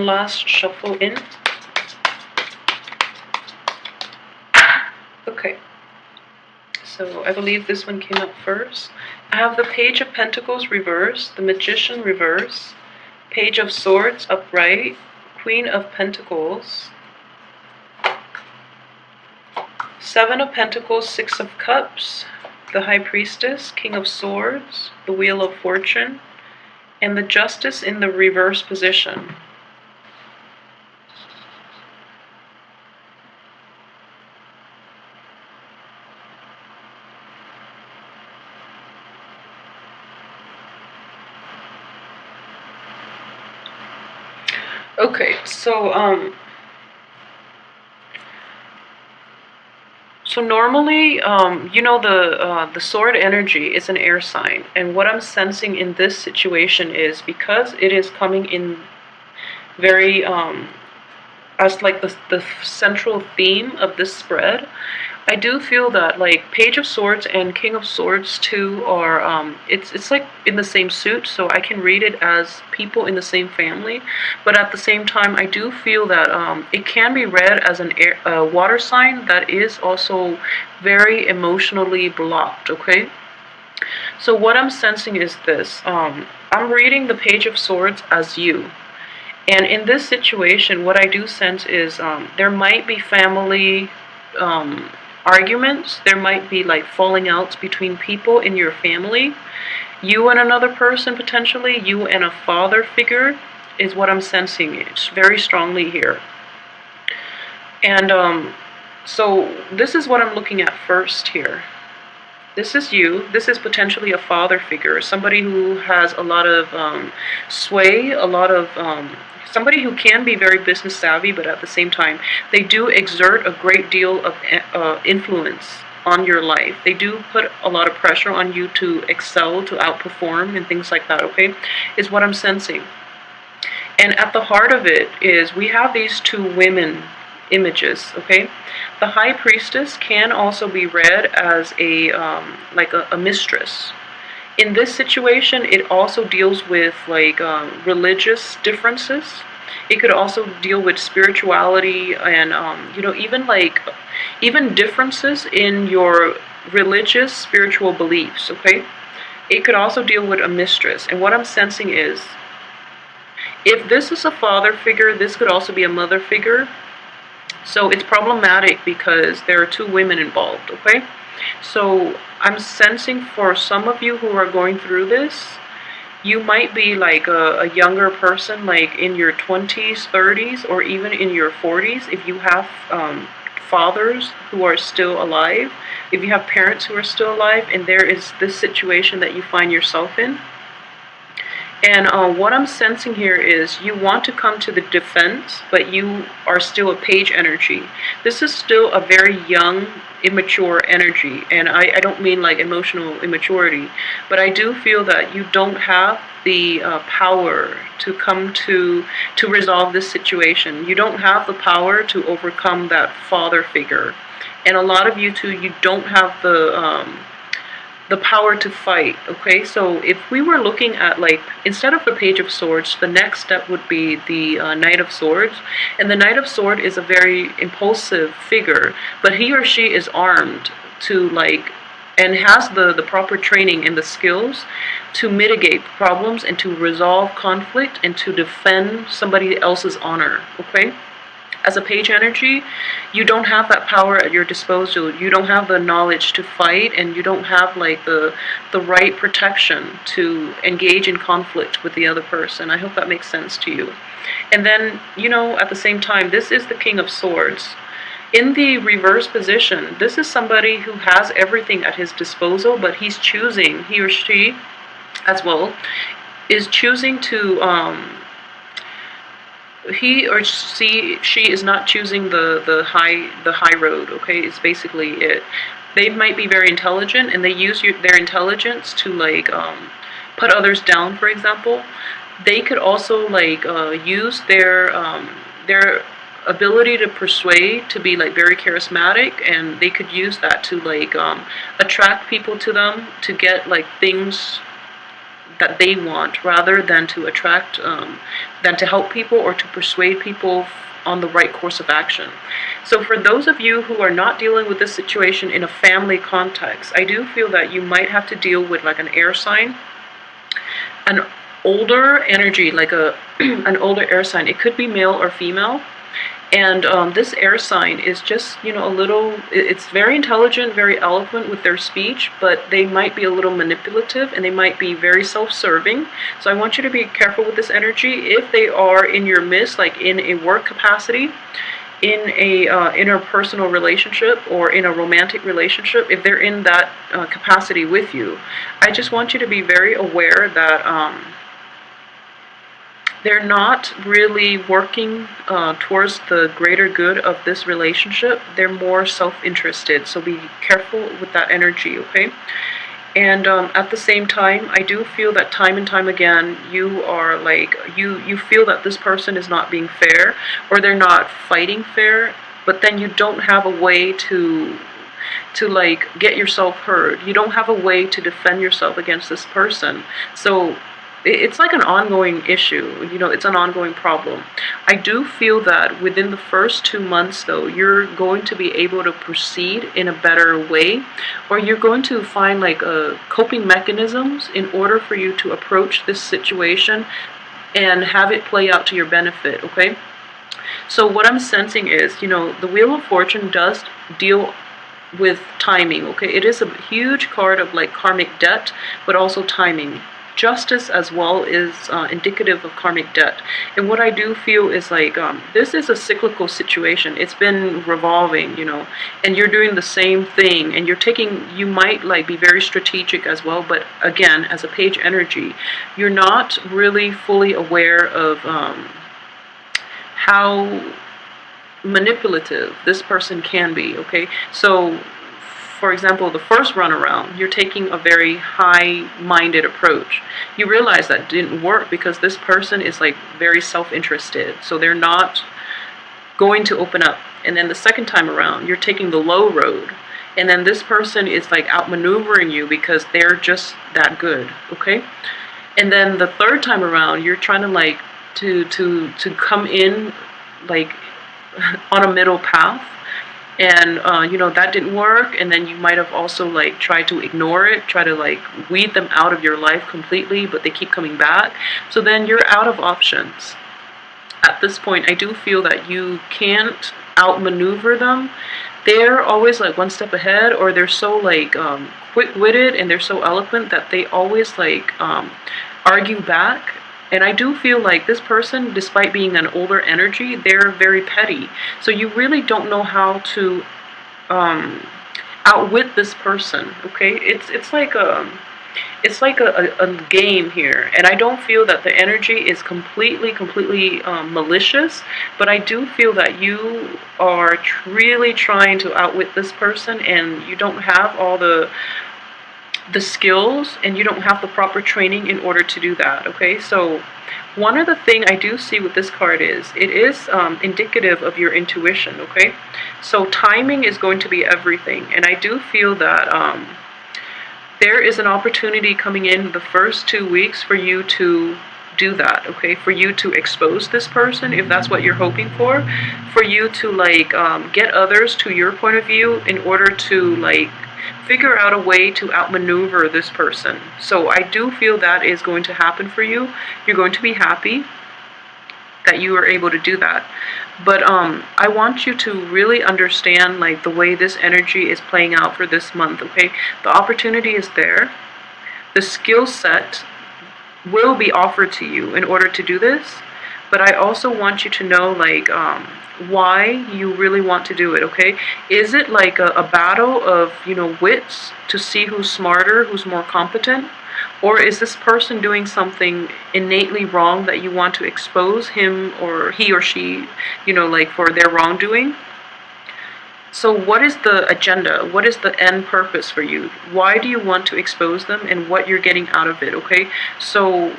last shuffle in. Okay, so I believe this one came up first. I have the Page of Pentacles reversed, the Magician reversed, Page of Swords upright, Queen of Pentacles, Seven of Pentacles, Six of Cups, the High Priestess, King of Swords, the Wheel of Fortune, and the Justice in the reverse position. Okay, so normally, you know, the sword energy is an air sign, and what I'm sensing in this situation is because it is coming in very as like the central theme of this spread. I do feel that like Page of Swords and King of Swords too are it's like in the same suit, so I can read it as people in the same family, but at the same time I do feel that it can be read as a water sign that is also very emotionally blocked. Okay, so what I'm sensing is this. I'm reading the Page of Swords as you. And in this situation, what I do sense is there might be family arguments. There might be like falling outs between people in your family. You and another person, potentially. You and a father figure is what I'm sensing. It's very strongly here. And so this is what I'm looking at first here. This is you. This is potentially a father figure, somebody who has a lot of sway, a lot of somebody who can be very business savvy, but at the same time, they do exert a great deal of influence on your life. They do put a lot of pressure on you to excel, to outperform, and things like that, okay, is what I'm sensing. And at the heart of it is we have these two women images, okay? The High Priestess can also be read as a like a mistress. In this situation, it also deals with like religious differences. It could also deal with spirituality and you know, even differences in your religious spiritual beliefs, okay? It could also deal with a mistress. And what I'm sensing is if this is a father figure, this could also be a mother figure. So it's problematic because there are two women involved, okay? So I'm sensing for some of you who are going through this, you might be like a younger person, like in your 20s, 30s, or even in your 40s. If you have fathers who are still alive, if you have parents who are still alive, and there is this situation that you find yourself in. And what I'm sensing here is you want to come to the defense, but you are still a page energy. This is still a very young, immature energy. And I don't mean like emotional immaturity, but I do feel that you don't have the power to come to resolve this situation. You don't have the power to overcome that father figure. And a lot of you too, you don't have the power to fight, okay? So if we were looking at like, instead of the Page of Swords, the next step would be the Knight of Swords. And the Knight of Swords is a very impulsive figure, but he or she is armed to like, and has the proper training and the skills to mitigate problems and to resolve conflict and to defend somebody else's honor, okay? As a page energy, you don't have that power at your disposal. You don't have the knowledge to fight, and you don't have like the right protection to engage in conflict with the other person. I hope that makes sense to you. And then, you know, at the same time, this is the King of Swords. In the reverse position, this is somebody who has everything at his disposal, but he's choosing, he or she as well, is choosing to he or she is not choosing the high road, okay? It's basically it. They might be very intelligent, and they use their intelligence to like put others down, for example. They could also like use their ability to persuade to be like very charismatic, and they could use that to like attract people to them, to get like things that they want, rather than to attract, than to help people or to persuade people on the right course of action. So for those of you who are not dealing with this situation in a family context, I do feel that you might have to deal with like an air sign, an older energy, like an older air sign. It could be male or female. And this air sign is just, you know, it's very intelligent, very eloquent with their speech, but they might be a little manipulative and they might be very self-serving. So I want you to be careful with this energy. If they are in your midst, like in a work capacity, in a interpersonal relationship, or in a romantic relationship, if they're in that capacity with you, I just want you to be very aware that they're not really working towards the greater good of this relationship. They're more self-interested, so be careful with that energy, okay? And at the same time, I do feel that time and time again, you are like, you feel that this person is not being fair, or they're not fighting fair, but then you don't have a way to like get yourself heard. You don't have a way to defend yourself against this person. So it's like an ongoing issue, you know, it's an ongoing problem. I do feel that within the first 2 months, though, you're going to be able to proceed in a better way, or you're going to find like coping mechanisms in order for you to approach this situation and have it play out to your benefit, okay? So what I'm sensing is, you know, the Wheel of Fortune does deal with timing, okay? It is a huge card of like karmic debt, but also timing. Justice as well is indicative of karmic debt. And what I do feel is like this is a cyclical situation. It's been revolving, you know, and you're doing the same thing, and you might like be very strategic as well, but again, as a page energy, you're not really fully aware of how manipulative this person can be, okay? So for example, the first run around, you're taking a very high-minded approach. You realize that didn't work because this person is like very self-interested, so they're not going to open up. And then the second time around, you're taking the low road, and then this person is like outmaneuvering you because they're just that good, okay? And then the third time around, you're trying to like to come in like on a middle path. And, you know, that didn't work, and then you might have also, like, tried to ignore it, try to, like, weed them out of your life completely, but they keep coming back. So then you're out of options. At this point, I do feel that you can't outmaneuver them. They're always, like, one step ahead, or they're so, like, quick-witted, and they're so eloquent that they always, like, argue back. And I do feel like this person, despite being an older energy, they're very petty. So you really don't know how to outwit this person, okay? It's like a game here. And I don't feel that the energy is completely malicious, but I do feel that you are really trying to outwit this person, and you don't have all the skills, and you don't have the proper training in order to do that, okay? So one other thing I do see with this card is, it is indicative of your intuition, okay? So timing is going to be everything, and I do feel that there is an opportunity coming in the first 2 weeks for you to do that, okay? For you to expose this person, if that's what you're hoping for you to like get others to your point of view in order to like figure out a way to outmaneuver this person. So I do feel that is going to happen for you. You're going to be happy that you are able to do that. But I want you to really understand like the way this energy is playing out for this month, okay? The opportunity is there. The skill set will be offered to you in order to do this. But I also want you to know like why you really want to do it, okay? Is it like a battle of, you know, wits to see who's smarter, who's more competent? Or is this person doing something innately wrong that you want to expose him or he or she, you know, like for their wrongdoing? So what is the agenda? What is the end purpose for you? Why do you want to expose them, and what you're getting out of it, okay? So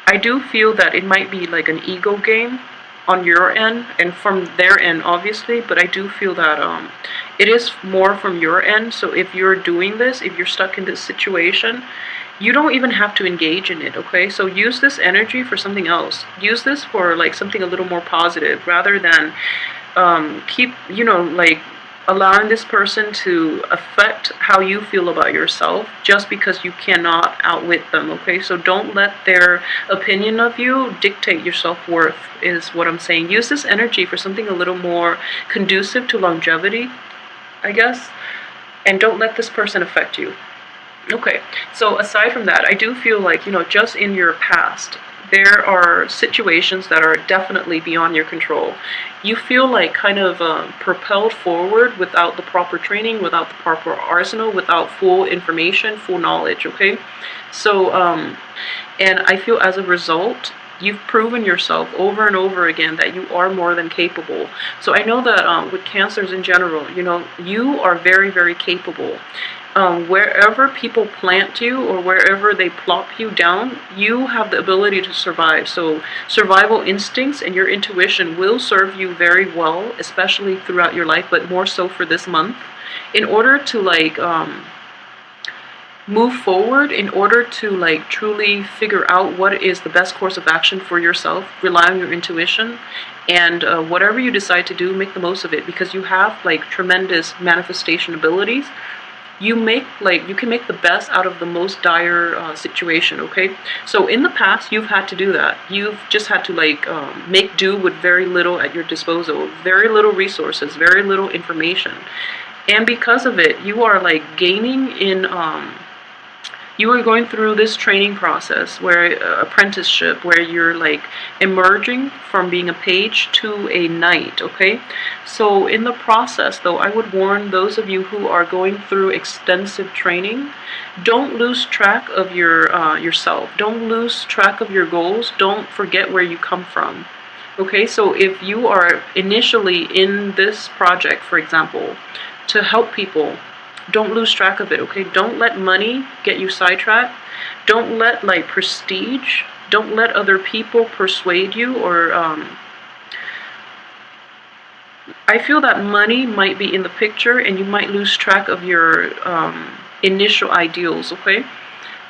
I do feel that it might be like an ego game. on your end and from their end, obviously, but I do feel that it is more from your end. So if you're doing this, if you're stuck in this situation, you don't even have to engage in it, okay? So use this energy for something else. Use this for like something a little more positive, rather than keep, like allowing this person to affect how you feel about yourself just because you cannot outwit them, okay? So don't let their opinion of you dictate your self-worth, is what I'm saying. Use this energy for something a little more conducive to longevity, I guess, and don't let this person affect you. Okay, so aside from that, I do feel like, just in your past, there are situations that are definitely beyond your control. You feel like kind of propelled forward without the proper training, without the proper arsenal, without full information, full knowledge, okay? So, and I feel as a result, you've proven yourself over and over again that you are more than capable. So I know that with cancers in general, you are very, very capable. Wherever people plant you or wherever they plop you down, you have the ability to survive. So survival instincts and your intuition will serve you very well, especially throughout your life, but more so for this month, in order to move forward, in order to truly figure out what is the best course of action for yourself. Rely on your intuition, and whatever you decide to do, make the most of it, because you have tremendous manifestation abilities. You can make the best out of the most dire situation, okay? So in the past, you've had to do that. You've just had to make do with very little at your disposal, very little resources, very little information. And because of it, you are gaining in you are going through this training process, where apprenticeship, where you're emerging from being a page to a knight, okay? So in the process, though, I would warn those of you who are going through extensive training, don't lose track of yourself. Don't lose track of your goals. Don't forget where you come from. Okay, so if you are initially in this project, for example, to help people, don't lose track of it, okay? Don't let money get you sidetracked. Don't let prestige, don't let other people persuade you, or I feel that money might be in the picture and you might lose track of your initial ideals, okay?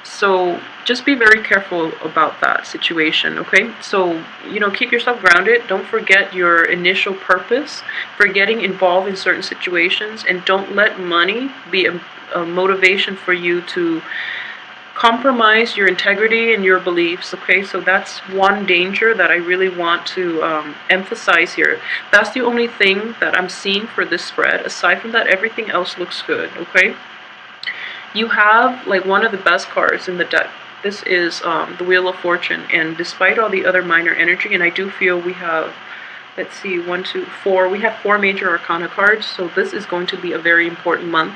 So just be very careful about that situation, okay? So, keep yourself grounded. Don't forget your initial purpose for getting involved in certain situations, and don't let money be a motivation for you to compromise your integrity and your beliefs, okay? So that's one danger that I really want to emphasize here. That's the only thing that I'm seeing for this spread. Aside from that, everything else looks good, okay? You have one of the best cards in the deck. This is the Wheel of Fortune, and despite all the other minor energy, and I do feel we have, let's see, 1, 2, 4, we have 4 major arcana cards, so this is going to be a very important month.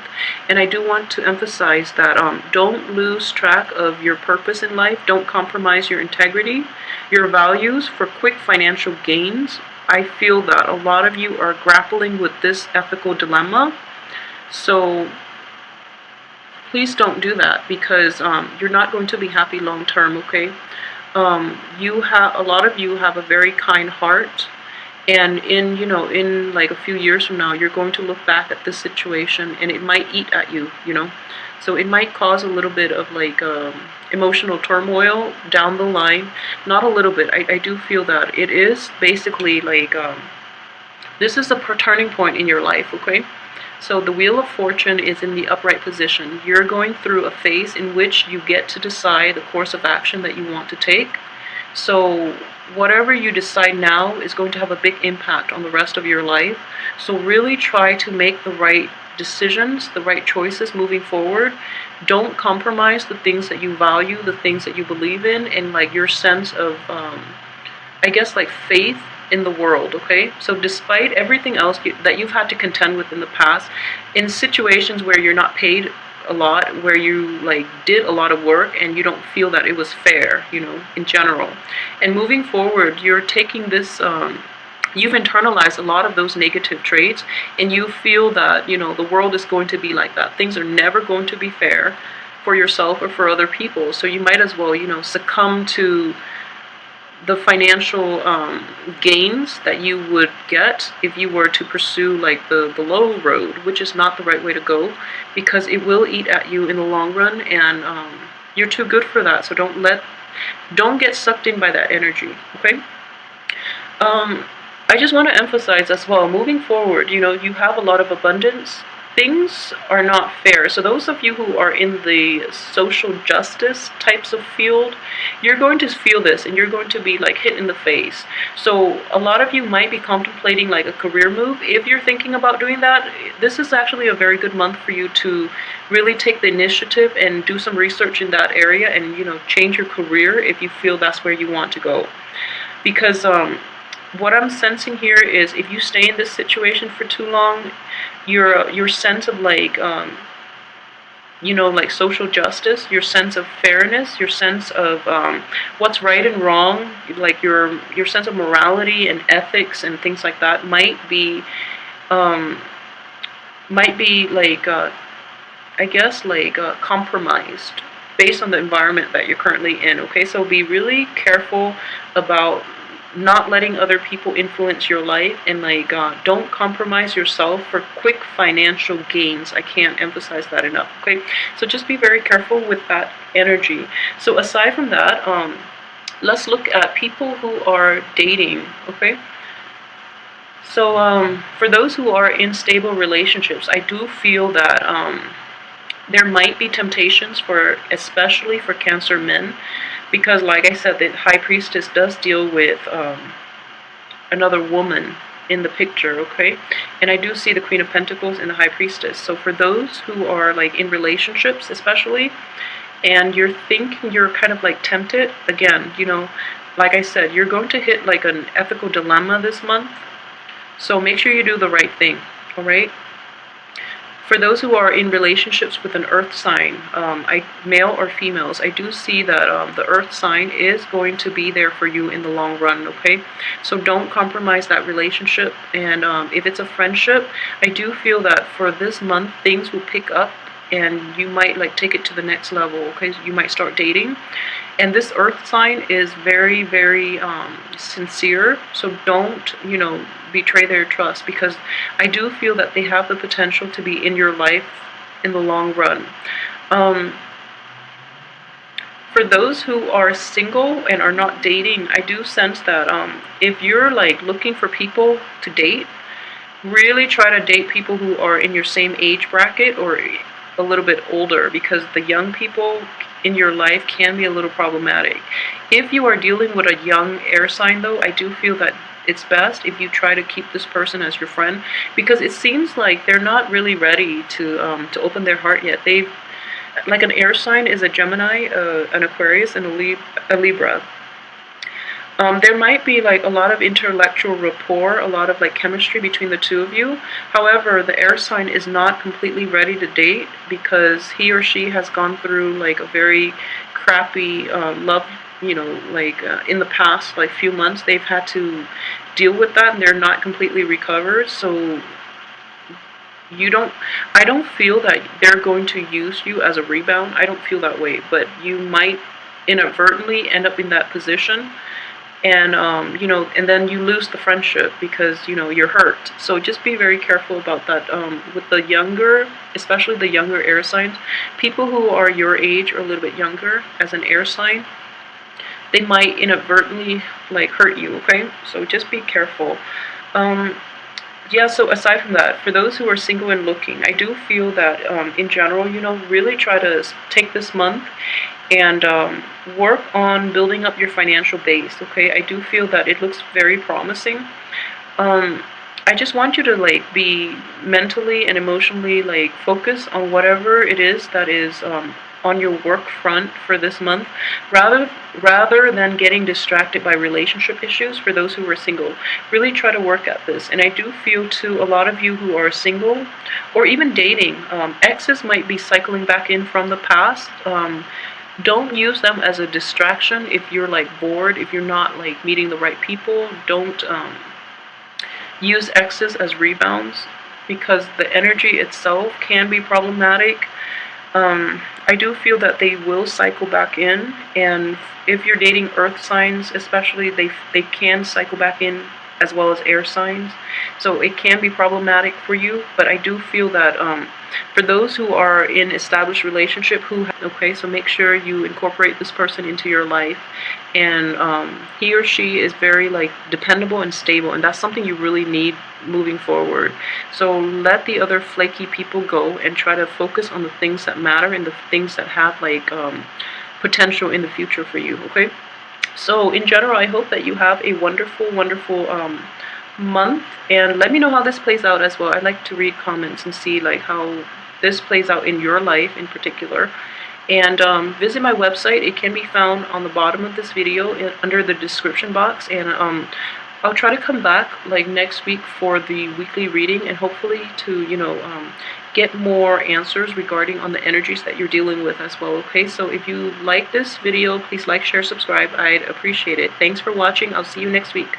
And I do want to emphasize that don't lose track of your purpose in life. Don't compromise your integrity, your values for quick financial gains. I feel that a lot of you are grappling with this ethical dilemma, so please don't do that, because you're not going to be happy long term, okay? A lot of you have a very kind heart, and in a few years from now, you're going to look back at this situation and it might eat at you, So it might cause a little bit of emotional turmoil down the line. Not a little bit. I do feel that it is basically this is a turning point in your life, okay? So the Wheel of Fortune is in the upright position. You're going through a phase in which you get to decide the course of action that you want to take. So whatever you decide now is going to have a big impact on the rest of your life. So really try to make the right decisions, the right choices moving forward. Don't compromise the things that you value, the things that you believe in, and your sense of, faith in the world, okay? So despite everything else that you've had to contend with in the past, in situations where you're not paid a lot, where you did a lot of work and you don't feel that it was fair, in general. And moving forward, you're taking this, you've internalized a lot of those negative traits, and you feel that, the world is going to be like that. Things are never going to be fair for yourself or for other people. So you might as well, succumb to the financial gains that you would get if you were to pursue like the low road, which is not the right way to go, because it will eat at you in the long run, and you're too good for that. So don't get sucked in by that energy, okay? I just want to emphasize as well, moving forward, you know, you have a lot of abundance. Things are not fair. So those of you who are in the social justice types of field, you're going to feel this and you're going to be like hit in the face. So a lot of you might be contemplating like a career move. If you're thinking about doing that, this is actually a very good month for you to really take the initiative and do some research in that area and, you know, change your career if you feel that's where you want to go. Because what I'm sensing here is if you stay in this situation for too long, your sense of like you know, like social justice, your sense of fairness, your sense of what's right and wrong, like your sense of morality and ethics and things like that might be like I guess like compromised based on the environment that you're currently in. Okay, so be really careful about not letting other people influence your life, and like don't compromise yourself for quick financial gains. I can't emphasize that enough. Okay, so just be very careful with that energy. So aside from that, let's look at people who are dating. Okay, so for those who are in stable relationships, I do feel that there might be temptations for, especially for Cancer men, because like I said, the High Priestess does deal with another woman in the picture, okay? And I do see the Queen of Pentacles and the High Priestess. So for those who are like in relationships especially, and you're thinking you're kind of like tempted, again, you know, like I said, you're going to hit like an ethical dilemma this month. So make sure you do the right thing, all right? For those who are in relationships with an earth sign, male or females, I do see that the earth sign is going to be there for you in the long run, okay? So don't compromise that relationship. And if it's a friendship, I do feel that for this month, things will pick up and you might like take it to the next level, okay? So you might start dating. And this earth sign is very, very sincere. So don't, you know, betray their trust, because I do feel that they have the potential to be in your life in the long run. For those who are single and are not dating, I do sense that if you're like looking for people to date, really try to date people who are in your same age bracket or a little bit older, because the young people in your life can be a little problematic. If you are dealing with a young air sign though, I do feel that it's best if you try to keep this person as your friend, because it seems like they're not really ready to open their heart yet. They've, like an air sign is a Gemini, an Aquarius, and a Libra. There might be like a lot of intellectual rapport, a lot of like chemistry between the two of you. However, the air sign is not completely ready to date because he or she has gone through like a very crappy love, you know, like in the past like few months they've had to deal with that and they're not completely recovered. So I don't feel that they're going to use you as a rebound. I don't feel that way, but you might inadvertently end up in that position. And you know, and then you lose the friendship because, you know, you're hurt. So just be very careful about that. With the younger, especially the younger air signs, people who are your age or a little bit younger as an air sign, they might inadvertently like hurt you, okay? So just be careful. Yeah, so aside from that, for those who are single and looking, I do feel that in general, you know, really try to take this month and work on building up your financial base, okay? I do feel that it looks very promising. I just want you to like be mentally and emotionally like focus on whatever it is that is on your work front for this month, rather than getting distracted by relationship issues. For those who are single, really try to work at this. And I do feel too, a lot of you who are single or even dating, exes might be cycling back in from the past. Don't use them as a distraction if you're like bored, if you're not like meeting the right people. Don't use exes as rebounds, because the energy itself can be problematic. I do feel that they will cycle back in, and if you're dating earth signs especially, they can cycle back in, as well as air signs. So it can be problematic for you, but I do feel that for those who are in established relationship okay, so make sure you incorporate this person into your life, and he or she is very like dependable and stable, and that's something you really need moving forward. So let the other flaky people go and try to focus on the things that matter and the things that have like potential in the future for you. Okay, so in general, I hope that you have a wonderful month, and let me know how this plays out as well. I like to read comments and see like how this plays out in your life in particular. And visit my website. It can be found on the bottom of this video under the description box, and I'll try to come back like next week for the weekly reading, and hopefully to get more answers regarding on the energies that you're dealing with as well. Okay, so if you like this video, please like, share, subscribe. I'd appreciate it. Thanks for watching. I'll see you next week.